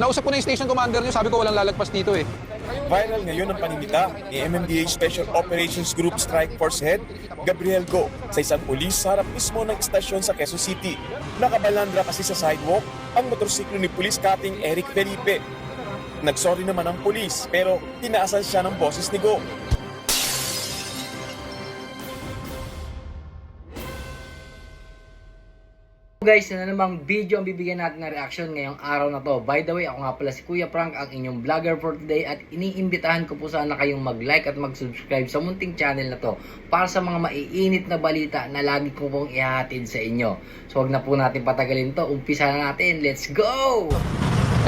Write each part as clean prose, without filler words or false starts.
Nausap ko na yung station commander niyo, sabi ko walang lalagpas dito eh. Viral ngayon ang paninita ni MMDA Special Operations Group Strike Force Head Gabriel Go sa isang pulis sa harap mismo ng istasyon sa Quezon City. Nakabalandra kasi sa sidewalk ang motorsiklo ni Police Captain Eric Felipe. Nagsorry naman ang pulis pero tinaasan siya ng boses ni Go. Guys, na namang video ang bibigyan natin ng reaction ngayong araw na to. By the way, ako nga pala si Kuya Frank, ang inyong vlogger for today, at iniimbitahan ko po sana kayong mag-like at mag-subscribe sa munting channel na to para sa mga maiinit na balita na lagi ko pong ihahatid sa inyo. So wag na po natin patagalin to, umpisa na natin, let's go!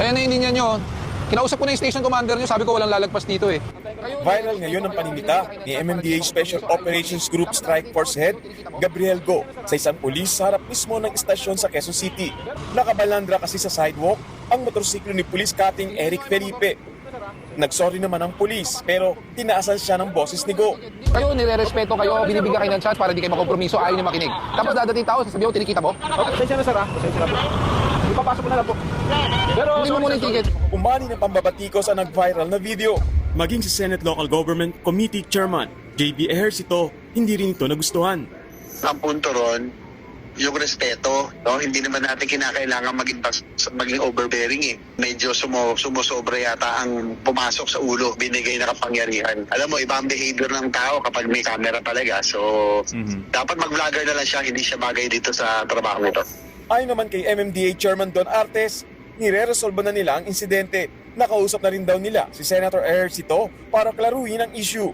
Ayan na yung linya nyo. Kinausap ko na yung station commander niyo, sabi ko walang lalagpas dito eh. Viral ngayon ang paninita ni MMDA Special Operations Group Strike Force Head Gabriel Go sa isang pulis sa harap mismo ng istasyon sa Quezon City. Nakabalandra kasi sa sidewalk ang motorsiklo ni Police Captain Eric Felipe. Nagsorry naman ang pulis pero tinaasan siya ng boses ni Go. Kayo, nire-respeto kayo, binibigyan kayo ng chance para di kayo makompromiso, ayaw niyo makinig. Tapos dadating tao, sasabihin ko, tinikita mo? Okay, pasensya na sir ha. Pasensya na po. Ipapasok ko na lang po. Pero Hindi mo muna yung ticket. Umani ng pambabatikos ang nag-viral na video. Maging si Senate Local Government Committee Chairman JB Ejercito, hindi rin ito nagustuhan. Ang punto ron, yung respeto, no? Hindi naman natin kinakailangan maging overbearing eh. Medyo sumusobra yata ang pumasok sa ulo, binigay na kapangyarihan. Alam mo, iba ang behavior ng tao kapag may camera talaga. So, dapat mag-vlogger na lang siya, hindi siya bagay dito sa trabaho nito. Ayon naman kay MMDA Chairman Don Artes, nire-resolve na nila ang insidente. Nakausap na rin daw nila si Senator Ejercito para klaruhin ang issue.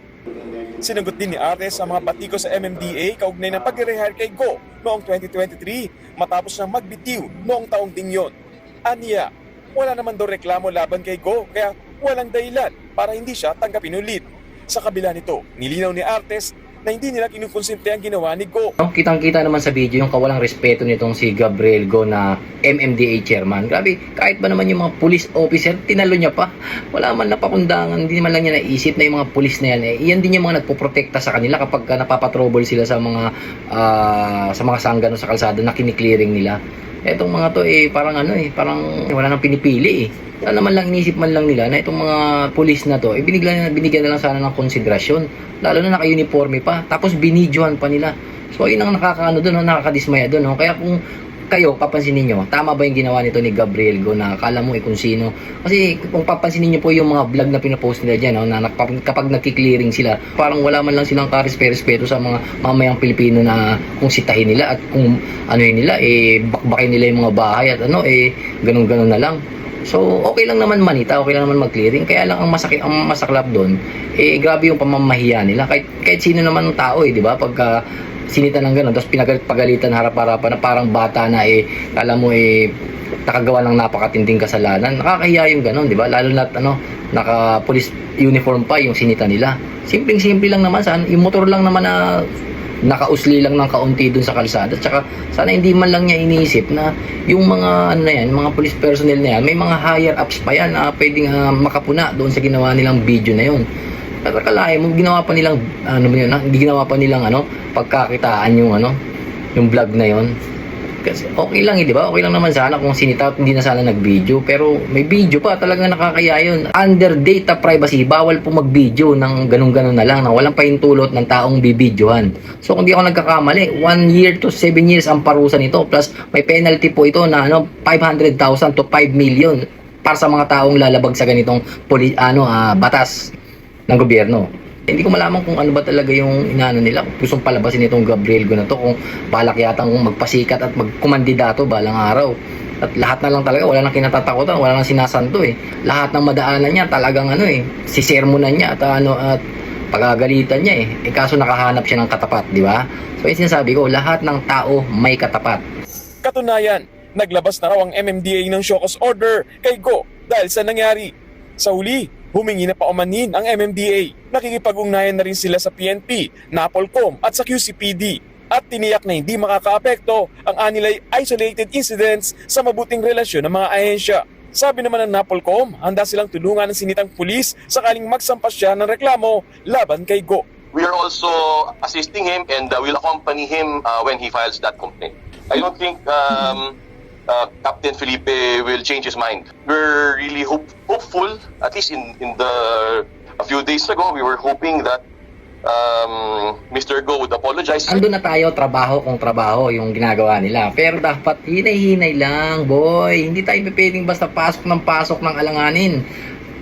Sinagot din ni Artes ang mga batiko sa MMDA kaugnay ng pag-rehire kay Go noong 2023 matapos nang magbitiw noong taong ding yon. Aniya, wala naman daw reklamo laban kay Go kaya walang dahilan para hindi siya tanggapin ulit. Sa kabila nito, nilinaw ni Artes na hindi nila kinukonsente ang ginawa ni Go. Kitang-kita naman sa video yung kawalang respeto nitong si Gabriel Go na MMDA chairman. Grabe, kahit ba naman yung mga police officer, tinalo niya pa. Wala man napakundangan, hindi man lang niya naisip na yung mga police na yan. Iyan din yung mga nagpoprotekta sa kanila kapag napapatrouble sila sa mga sanggano sa kalsada na kiniklearing nila. Etong mga to parang parang wala nang pinipili eh. Sana naman lang inisip man lang nila na itong mga pulis na to, binigyan na lang sana ng konsiderasyon. Lalo na naka-uniforme pa, tapos binidyohan pa nila. So ayun ang nakakaano doon, nakakadismaya doon. Kaya kung kayo, papansinin nyo, tama ba yung ginawa nito ni Gabriel Go na akala mo kung sino? Kasi kung papansinin nyo po yung mga vlog na pinapost nila dyan, na kapag nagki-clearing sila, parang wala man lang silang karespeto sa mga mamayang Pilipino na kung sitahin nila at kung nila, bakbakin nila yung mga bahay at ganun-ganun na lang. So, okay lang naman manita, okay lang naman mag-clearing. Kaya lang ang masaklap doon, grabe yung pamamahiya nila. Kahit sino naman ng tao, di ba? Pagka sinita ng gano'n, tapos pinagpagalitan harap-harapan na parang bata na alam mo nakagawa ng napakatinding kasalanan. Nakakahiya yung gano'n, di ba? Lalo na naka-police uniform pa yung sinita nila. Simpleng-simple lang naman, yung motor lang naman na nakausli lang ng kaunti dun sa kalsada. Tsaka sana hindi man lang niya iniisip na yung mga mga police personnel na yan, may mga higher ups pa yan na pwedeng makapuna doon sa ginawa nilang video na yun. At akalain mo, ginawa pa nilang hindi ginawa pa nilang pagkakitaan yung vlog na yun. Kasi okay lang di ba? Okay lang naman sana kung sinita hindi na sana nag-video. Pero may video pa, talagang nakakaya yun. Under data privacy, bawal po mag-video ng ganun-ganun na lang, na walang pahintulot ng taong bibidyohan. So kung di ako nagkakamali, 1 year to 7 years ang parusa nito. Plus may penalty po ito na 500,000 to 5 million para sa mga taong lalabag sa ganitong batas ng gobyerno. Hindi ko malaman kung ano ba talaga yung inaano nila. Kung gustong palabasin itong Gabriel Go na to, kung balak yata kung magpasikat at magkumandidato balang araw. At lahat na lang talaga, wala nang kinatatakutan, wala nang sinasanto Lahat ng madaanan niya talagang sisermonan niya at pagagalitan niya kaso nakahanap siya ng katapat, di ba? So yung sinasabi ko, lahat ng tao may katapat. Katunayan, naglabas na raw ang MMDA ng show cause order kay Go dahil sa nangyari. Sa huli, humingi na paumanhin ang MMDA. Nakikipag-ugnayan na rin sila sa PNP, NAPOLCOM at sa QCPD. At tiniyak na hindi makakaapekto ang anilay isolated incidents sa mabuting relasyon ng mga ahensya. Sabi naman ng NAPOLCOM, handa silang tulungan ng sinitang pulis sakaling magsampas siya ng reklamo laban kay Go. We are also assisting him and will accompany him when he files that complaint. I don't think Captain Felipe will change his mind. We're really hopeful, at least in a few days ago, we were hoping that Mr. Go would apologize. Ando na tayo, trabaho kung trabaho yung ginagawa nila. Pero dapat hinay-hinay lang, boy. Hindi tayo pwedeng basta pasok ng alanganin.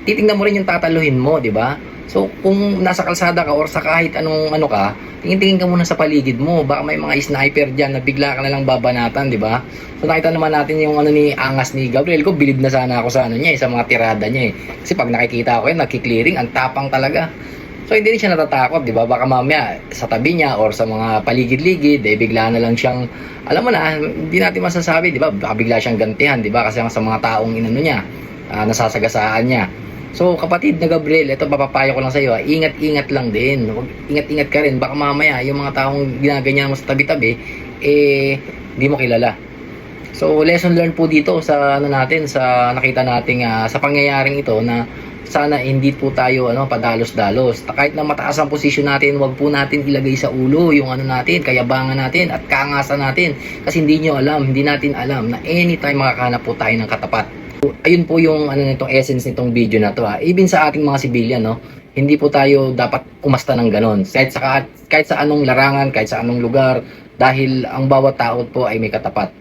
Titingnan mo rin yung tataluhin mo, di ba? So, kung nasa kalsada ka or sa kahit anong ano ka, tingin-tingin ka muna sa paligid mo. Baka may mga sniper dyan na bigla ka na lang babanatan, di ba? So, nakita naman natin yung ano ni angas ni Gabriel ko. Bilib na sana ako sa ano niya, sa mga tirada niya eh. Kasi pag nakikita ko yun, nagki-clearing, ang tapang talaga. So, hindi rin siya natatakot, di ba? Baka mamaya sa tabi niya or sa mga paligid-ligid, eh, bigla na lang siyang, alam mo na, hindi natin masasabi, di ba? Baka bigla siyang gantihan, di ba? Kasi sa mga taong inano niya, nasasagasaan niya. So, kapatid na Gabriel, ito papapayo ko lang sa iyo, ingat-ingat lang din. Ingat-ingat ka rin, baka mamaya yung mga taong ginaganyan mo sa tabi-tabi, eh, hindi mo kilala. So, lesson learned po dito sa ano natin, sa nakita nating sa pangyayaring ito na sana hindi po tayo padalos-dalos. Kahit na mataas ang posisyon natin, wag po natin ilagay sa ulo yung ano natin, kayabangan natin at kaangasan natin. Kasi hindi natin alam na anytime makakahanap po tayo ng katapat. So, ayun po yung nitong essence nitong video na to. Even sa ating mga civilian, hindi po tayo dapat umasta ng ganon. Kahit sa anong larangan, kahit sa anong lugar, dahil ang bawat tao po ay may katapat.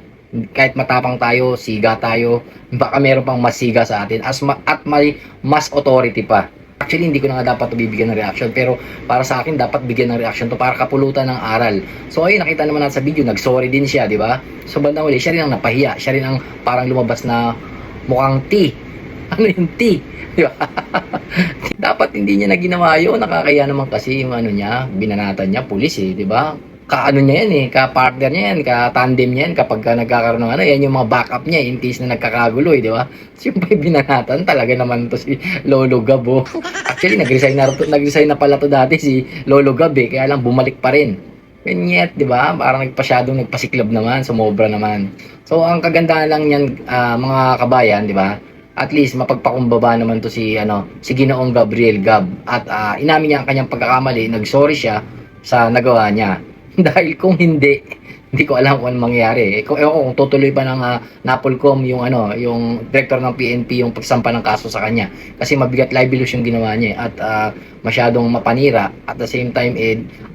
Kahit matapang tayo, siga tayo, baka meron pang mas siga sa atin at may mas authority pa. Actually, hindi ko na nga dapat bibigyan ng reaction, pero para sa akin, dapat bigyan ng reaction to para kapulutan ng aral. So, ayun, nakita naman natin sa video, nag-sorry din siya, di ba? So, bandang uli, siya rin ang napahiya. Siya rin ang parang lumabas na mukhang T. Ano yung T? Di ba? Dapat hindi niya na ginawa yun. Nakakaya naman kasi yung niya, binanatan niya, pulis di ba? Ka-ano niya yan ka-partner niya yan, ka-tandem niya yan kapag nagkakaroon ng yan yung mga backup niya in case na nagkakagulo di ba? So yung binanatan talaga naman to si Lolo Gab Actually nag-resign na pala to dati si Lolo Gab kaya lang bumalik pa rin. And yet, di ba? Parang nagpasiklab naman, sumobra naman. So ang kagandahan lang niyan mga kabayan, di ba? At least mapagpakumbaba naman to si Ginoong Gabriel Gab at inamin niya ang kanyang pagkakamali, nag-sorry siya sa nagawa niya. Dahil kung hindi ko alam kung anong mangyayari. Kung tutuloy pa ng Napolcom yung director ng PNP yung pagsampa ng kaso sa kanya. Kasi mabigat libelous yung ginawa niya at masyadong mapanira. At the same time,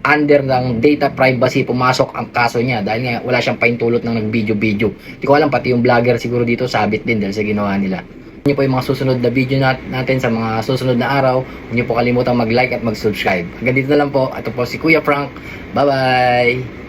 under ng data privacy pumasok ang kaso niya dahil nga wala siyang paintulot ng nag-video-video. Hindi ko alam, pati yung vlogger siguro dito sabit din dahil sa ginawa nila. Huwag niyo po yung mga susunod na video natin sa mga susunod na araw. Huwag niyo po kalimutang mag-like at mag-subscribe. Hanggang dito na lang po. Ito po si Kuya Frank. Bye-bye!